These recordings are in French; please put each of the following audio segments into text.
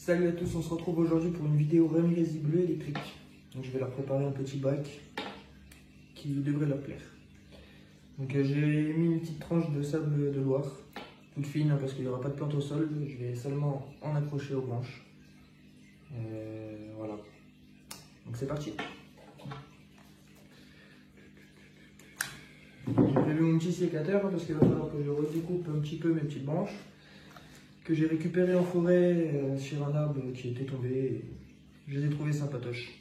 Salut à tous, on se retrouve aujourd'hui pour une vidéo Ramirez bleu électrique. Donc je vais leur préparer un petit bac qui devrait leur plaire. Donc j'ai mis une petite tranche de sable de Loire, toute fine hein, parce qu'il n'y aura pas de plante au sol. Je vais seulement en accrocher aux branches. Voilà. Donc c'est parti. J'ai prévu mon petit sécateur hein, parce qu'il va falloir que je redécoupe un petit peu mes petites branches que j'ai récupérées en forêt sur un arbre qui était tombé. Et je les ai trouvées sympatoches.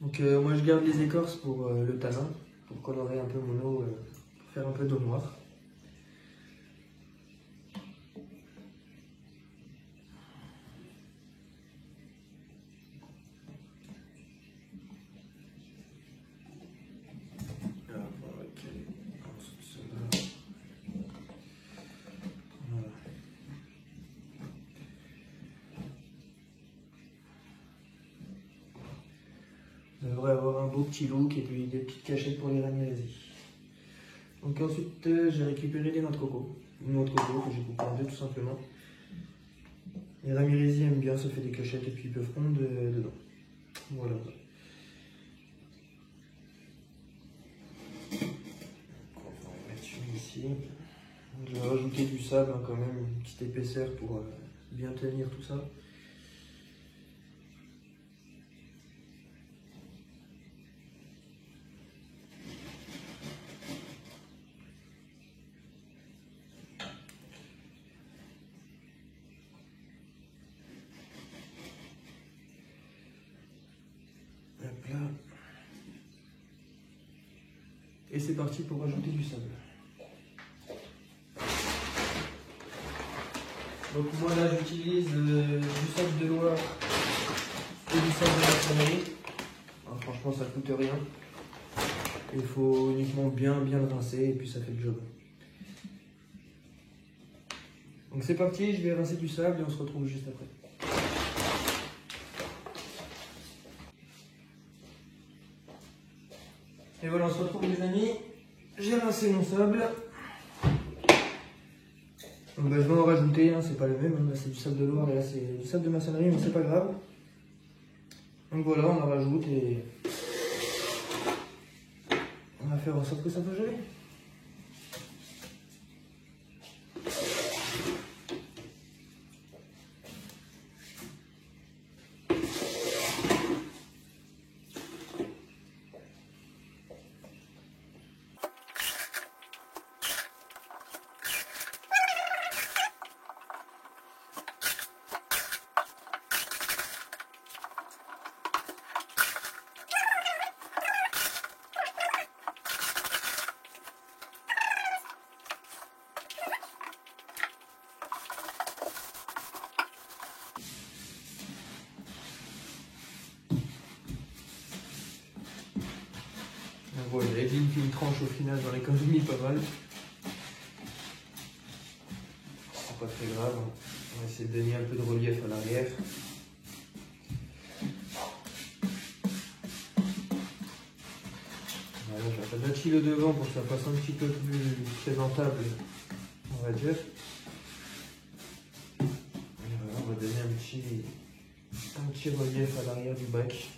Donc moi je garde les écorces pour le tanin, pour colorer un peu mon eau, pour faire un peu d'eau noire. Alors, on va caler en dessous de cela. Voilà. On devrait avoir un beau petit look et puis des petites cachettes pour les Ramirez. Donc ensuite j'ai récupéré des noix de coco. Une noix de coco que j'ai coupée en deux tout simplement. Les Ramirez aiment bien, ça fait des cachettes et puis ils peuvent fondre dedans. Voilà. On va en mettre une ici. Je vais rajouter du sable hein, quand même, une petite épaisseur pour bien tenir tout ça. Hop là. Et c'est parti pour rajouter du sable. Donc moi là j'utilise du sable de Loire et du sable de maçonnerie. Alors, franchement ça coûte rien. Il faut uniquement bien le rincer et puis ça fait le job. Donc c'est parti, je vais rincer du sable et on se retrouve juste après. Et voilà, on se retrouve les amis. J'ai rincé mon sable. Donc, je vais en rajouter, hein, c'est pas le même, hein. Là c'est du sable de Loire et là c'est du sable de maçonnerie, mais c'est pas grave. Donc voilà, on en rajoute et on va faire en sorte que ça soit joli. Bon, j'avais dit une tranche au final, j'en ai quand même mis pas mal. C'est pas très grave, hein. On va essayer de donner un peu de relief à l'arrière. Voilà, je vais aplatir le devant pour que ça fasse un petit peu plus présentable, on va dire. Et voilà, on va donner un petit relief à l'arrière du bac.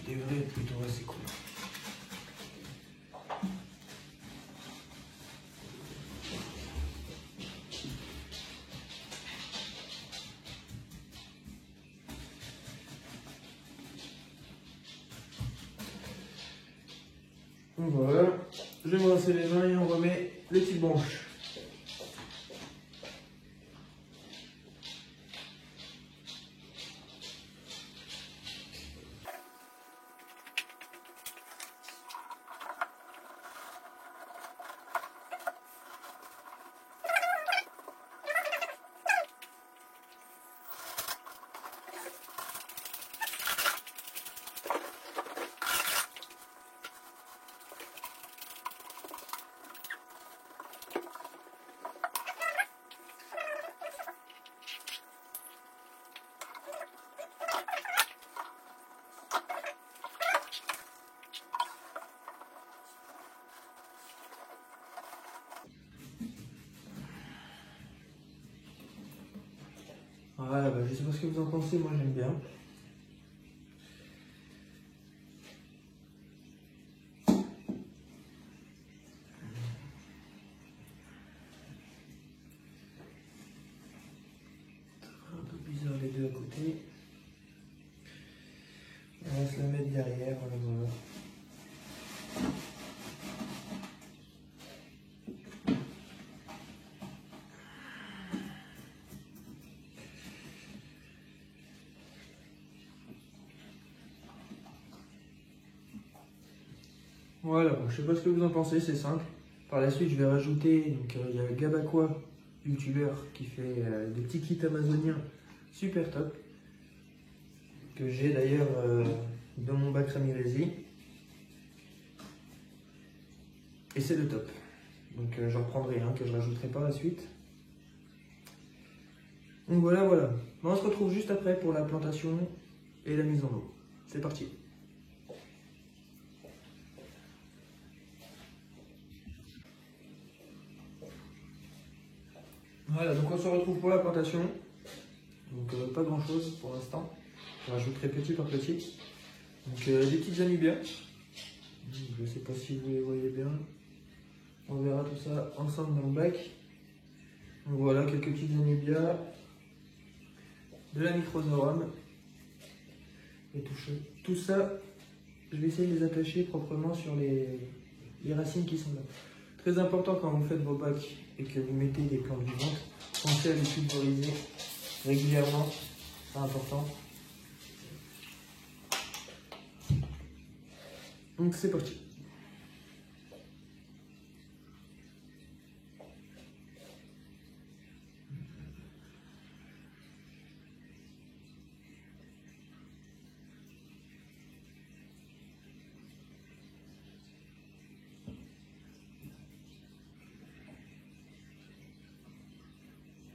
Il devrait être plutôt assez cool. Voilà, je vais me rincer les mains et on remet les petites branches. Voilà, bah, je sais pas ce que vous en pensez, moi j'aime bien. Un peu bizarre les deux à côté. On va se la mettre derrière, voilà. Voilà, bon, je sais pas ce que vous en pensez, c'est simple. Par la suite, je vais rajouter, donc il y a Gabaqua, youtubeur, qui fait des petits kits amazoniens super top, que j'ai d'ailleurs dans mon bac Ramirezi. Et c'est le top. Donc j'en prendrai un que je rajouterai par la suite. Donc voilà, voilà. Bon, on se retrouve juste après pour la plantation et la mise en eau. C'est parti. Voilà, donc on se retrouve pour la plantation. Donc pas grand chose pour l'instant. Je rajouterai petit par petit. Donc des petites anubias. Je ne sais pas si vous les voyez bien. On verra tout ça ensemble dans le bac. Donc voilà, quelques petites anubias. De la microzorum. Et tout ça, je vais essayer de les attacher proprement sur les racines qui sont là. Très important quand vous faites vos bacs et que vous mettez des plantes vivantes, pensez à les pulvériser régulièrement, c'est important. Donc c'est parti.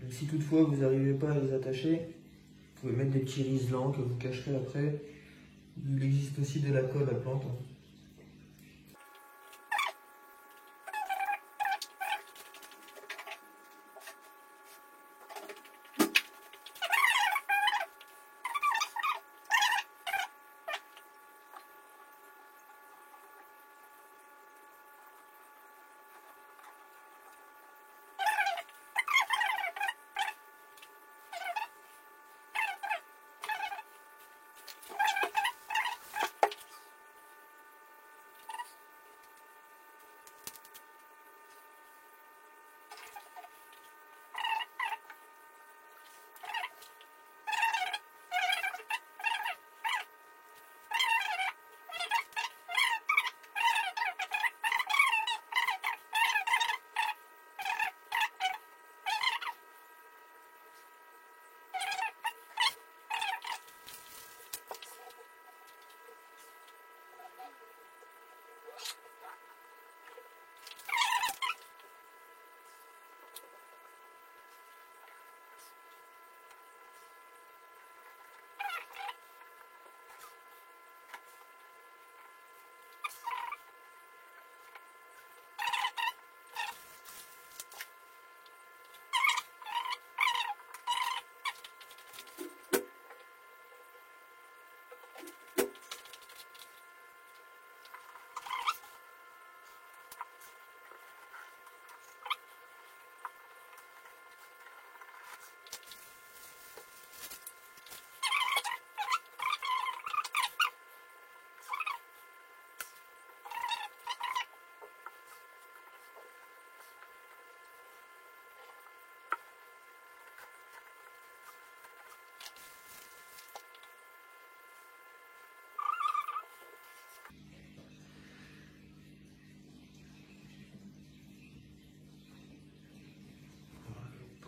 Et si toutefois vous n'arrivez pas à les attacher, vous pouvez mettre des petits riselants que vous cacherez après. Il existe aussi de la colle à plante.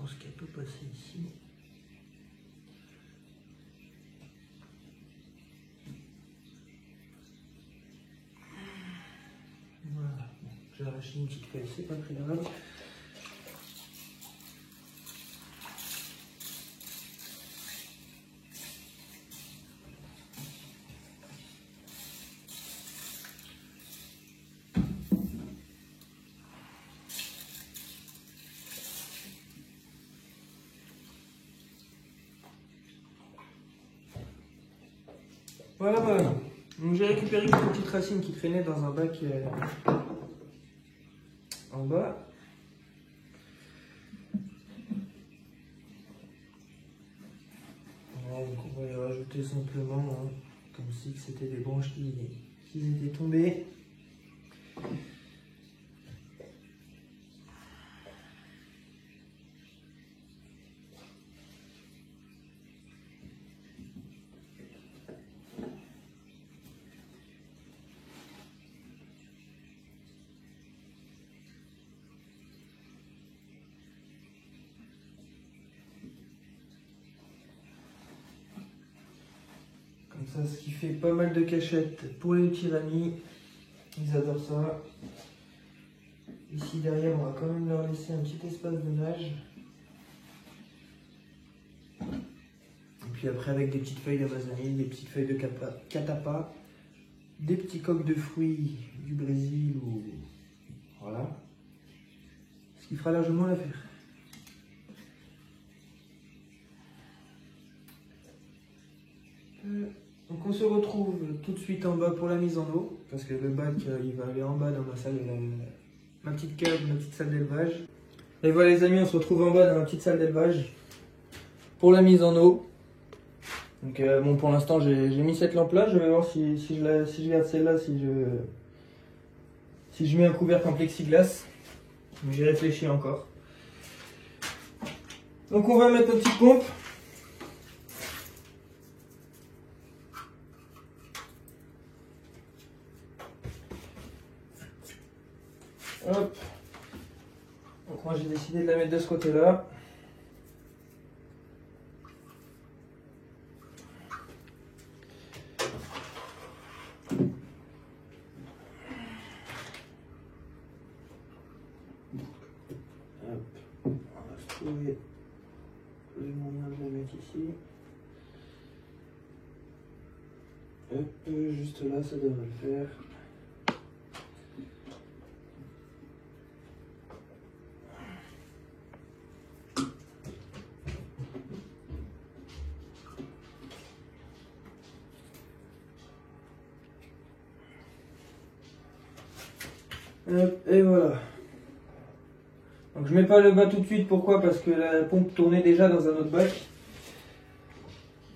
Je pense qu'elle peut passer ici. Voilà, bon, j'ai arraché une petite feuille, c'est pas très grave. Voilà, voilà. Donc j'ai récupéré quelques petites racines qui traînaient dans un bac en bas. Voilà, donc on va les rajouter simplement, hein, comme si c'était des branches qui étaient tombées. Ça, ce qui fait pas mal de cachettes pour les petits amis. Ils adorent ça. Ici derrière, on va quand même leur laisser un petit espace de nage. Et puis après, avec des petites feuilles d'Amazonie, des petites feuilles de catapa, des petits coques de fruits du Brésil ou voilà. Ce qui fera largement l'affaire. Donc on se retrouve tout de suite en bas pour la mise en eau, parce que le bac il va aller en bas dans ma salle, ma petite cave, ma petite salle d'élevage. Et voilà les amis, on se retrouve en bas dans ma petite salle d'élevage pour la mise en eau. Donc bon, pour l'instant j'ai mis cette lampe là, je vais voir si je garde celle-là, si je mets un couvercle en plexiglas. J'y réfléchis encore. Donc on va mettre notre petite pompe. Hop. Donc moi j'ai décidé de la mettre de ce côté-là. Hop. On va se trouver le moyen de la mettre ici. Hop, juste là, ça devrait le faire. Et voilà. Donc je mets pas le bas tout de suite, pourquoi? Parce que la pompe tournait déjà dans un autre bac.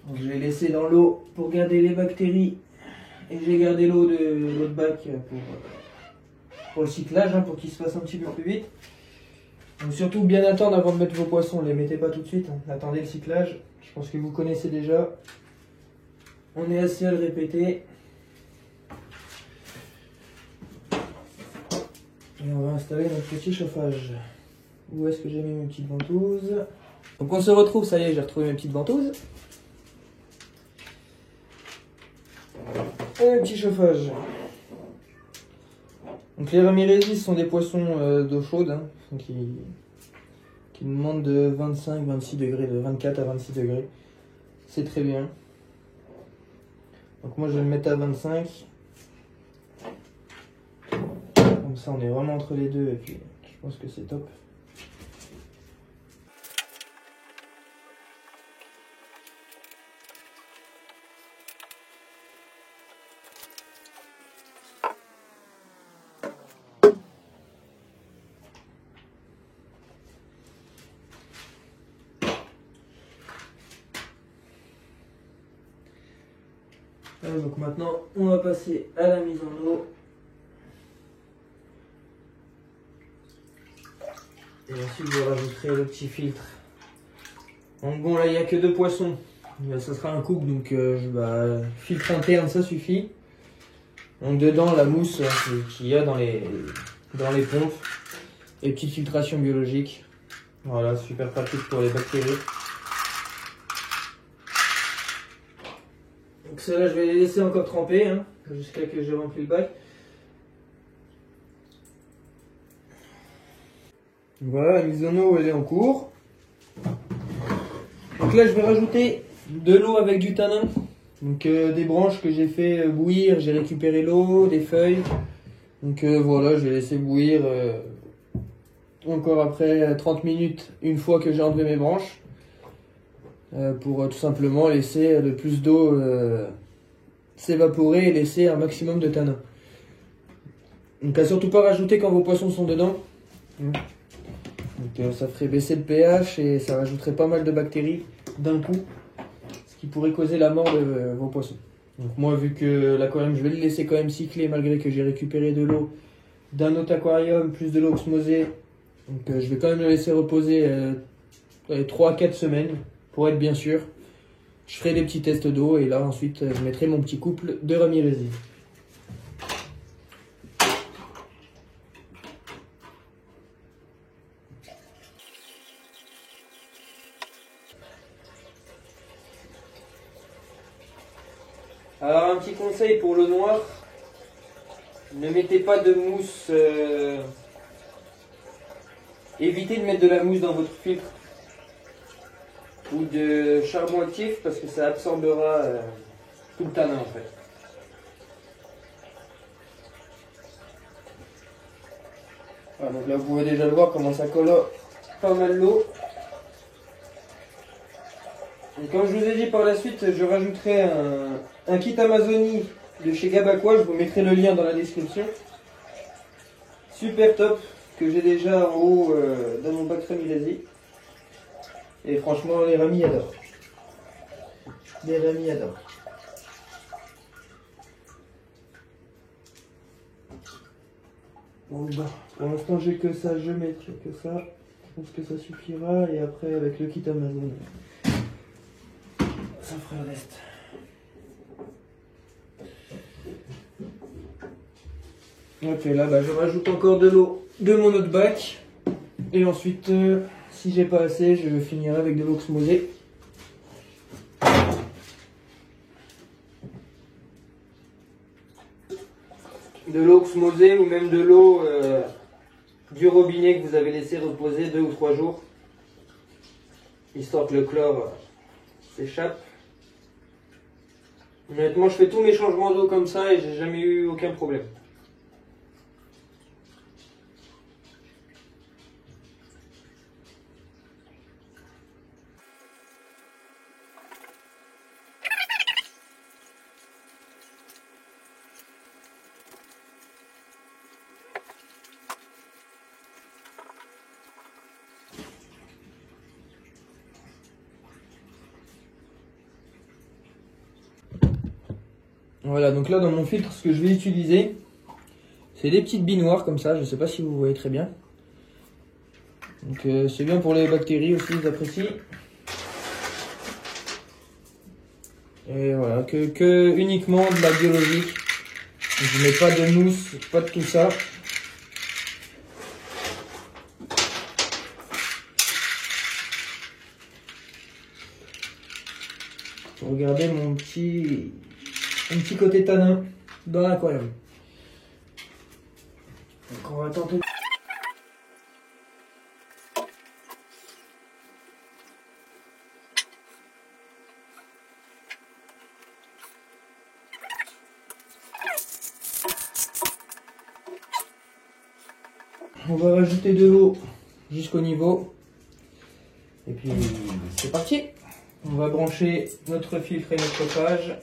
Donc je l'ai laissé dans l'eau pour garder les bactéries. Et j'ai gardé l'eau de l'autre bac pour le cyclage, hein, pour qu'il se fasse un petit peu plus vite. Donc surtout bien attendre avant de mettre vos poissons, ne les mettez pas tout de suite, hein. Attendez le cyclage, je pense que vous connaissez déjà. On est assez à le répéter. Et on va installer notre petit chauffage. Où est-ce que j'ai mis mes petites ventouses? Donc on se retrouve, ça y est, j'ai retrouvé mes petites ventouses. Et le petit chauffage. Donc les Ramirezis sont des poissons d'eau chaude, hein, qui nous demandent de 25-26 degrés, de 24 à 26 degrés. C'est très bien. Donc moi je vais le mettre à 25. Comme ça on est vraiment entre les deux et puis je pense que c'est top. Donc maintenant on va passer à la mise en eau. Et ensuite je rajouterai le petit filtre. Donc bon là il n'y a que 2 poissons. Ça sera un couple, donc filtre interne ça suffit. Donc dedans la mousse qu'il y a dans les pompes. Et petite filtration biologique. Voilà, super pratique pour les bactéries. Donc ceux-là je vais les laisser encore tremper, hein, jusqu'à ce que j'ai rempli le bac. Voilà, la mise en eau elle est en cours. Donc là je vais rajouter de l'eau avec du tanin. Donc des branches que j'ai fait bouillir, j'ai récupéré l'eau, des feuilles. Donc voilà, je vais laisser bouillir encore après 30 minutes une fois que j'ai enlevé mes branches. Pour tout simplement laisser le plus d'eau s'évaporer et laisser un maximum de tanin. Donc à surtout pas rajouter quand vos poissons sont dedans. Donc ça ferait baisser le pH et ça rajouterait pas mal de bactéries d'un coup, ce qui pourrait causer la mort de vos poissons. Donc moi, vu que l'aquarium, je vais le laisser quand même cycler malgré que j'ai récupéré de l'eau d'un autre aquarium plus de l'eau osmosée. Donc je vais quand même le laisser reposer 3 à 4 semaines pour être bien sûr. Je ferai des petits tests d'eau et là ensuite je mettrai mon petit couple de Ramirezi. Alors un petit conseil pour le noir, ne mettez pas de mousse, évitez de mettre de la mousse dans votre filtre ou de charbon actif parce que ça absorbera tout le tanin en fait. Voilà, donc là vous pouvez déjà le voir comment ça colore pas mal l'eau. Et comme je vous ai dit par la suite, je rajouterai un kit Amazonie de chez Gabaqua, je vous mettrai le lien dans la description. Super top, que j'ai déjà en haut dans mon bac Ramirezi. Et franchement, les ramis adorent. Les ramis adorent. Bon, bah, pour l'instant, j'ai que ça, je mettrai que ça. Je pense que ça suffira. Et après, avec le kit Amazon, ça fera le reste. Ok, là, bah, je rajoute encore de l'eau de mon autre bac. Et ensuite, si j'ai pas assez, je finirai avec de l'eau osmosée. De l'eau osmosée ou même de l'eau du robinet que vous avez laissé reposer 2 ou 3 jours. Histoire que le chlore s'échappe. Honnêtement, je fais tous mes changements d'eau comme ça et j'ai jamais eu aucun problème. Voilà, donc là dans mon filtre, ce que je vais utiliser, c'est des petites billes noires comme ça, je ne sais pas si vous voyez très bien. Donc c'est bien pour les bactéries aussi, j'apprécie. Et voilà, que uniquement de la biologique. Je mets pas de mousse, pas de tout ça. Regardez mon petit côté tanin dans l'aquarium. Donc on va tenter. On va rajouter de l'eau jusqu'au niveau. Et puis c'est parti. On va brancher notre filtre et notre chauffage.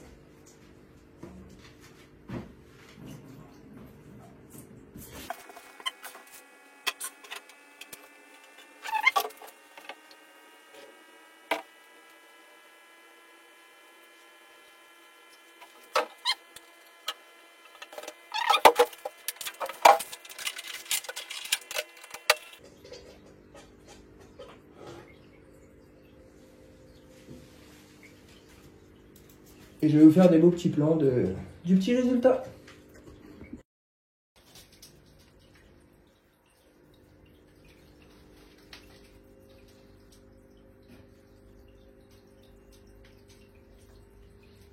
Et je vais vous faire des beaux petits plans du petit résultat.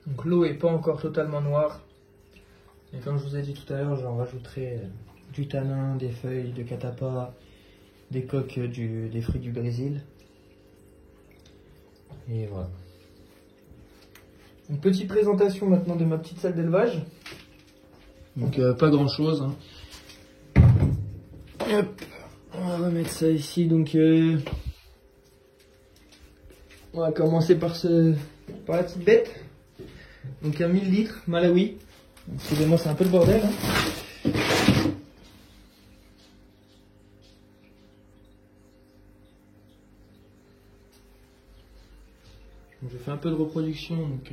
Donc l'eau n'est pas encore totalement noire. Et comme je vous ai dit tout à l'heure, j'en rajouterai du tanin, des feuilles de catapa, des coques des fruits du Brésil. Et voilà. Une petite présentation maintenant de ma petite salle d'élevage. Donc pas grand chose. Hein. Hop, on va remettre ça ici. Donc on va commencer par la petite bête. Donc un 1000 litres Malawi. Excusez-moi, c'est un peu le bordel. Hein. Je fais un peu de reproduction, donc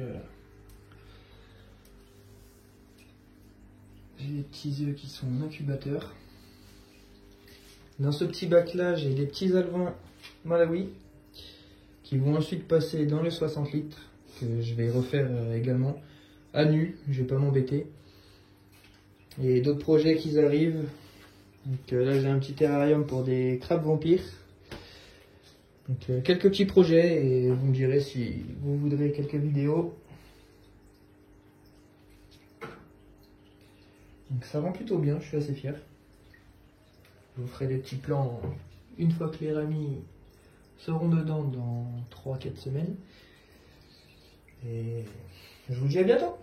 j'ai des petits œufs qui sont en incubateur. Dans ce petit bac là, j'ai des petits alevins Malawi qui vont ensuite passer dans le 60 litres que je vais refaire également à nu, je vais pas m'embêter. Et d'autres projets qui arrivent. Donc là j'ai un petit terrarium pour des crabes vampires. Donc quelques petits projets et vous me direz si vous voudrez quelques vidéos. Donc ça rend plutôt bien, je suis assez fier. Je vous ferai des petits plans une fois que les ramis seront dedans dans 3-4 semaines. Et je vous dis à bientôt.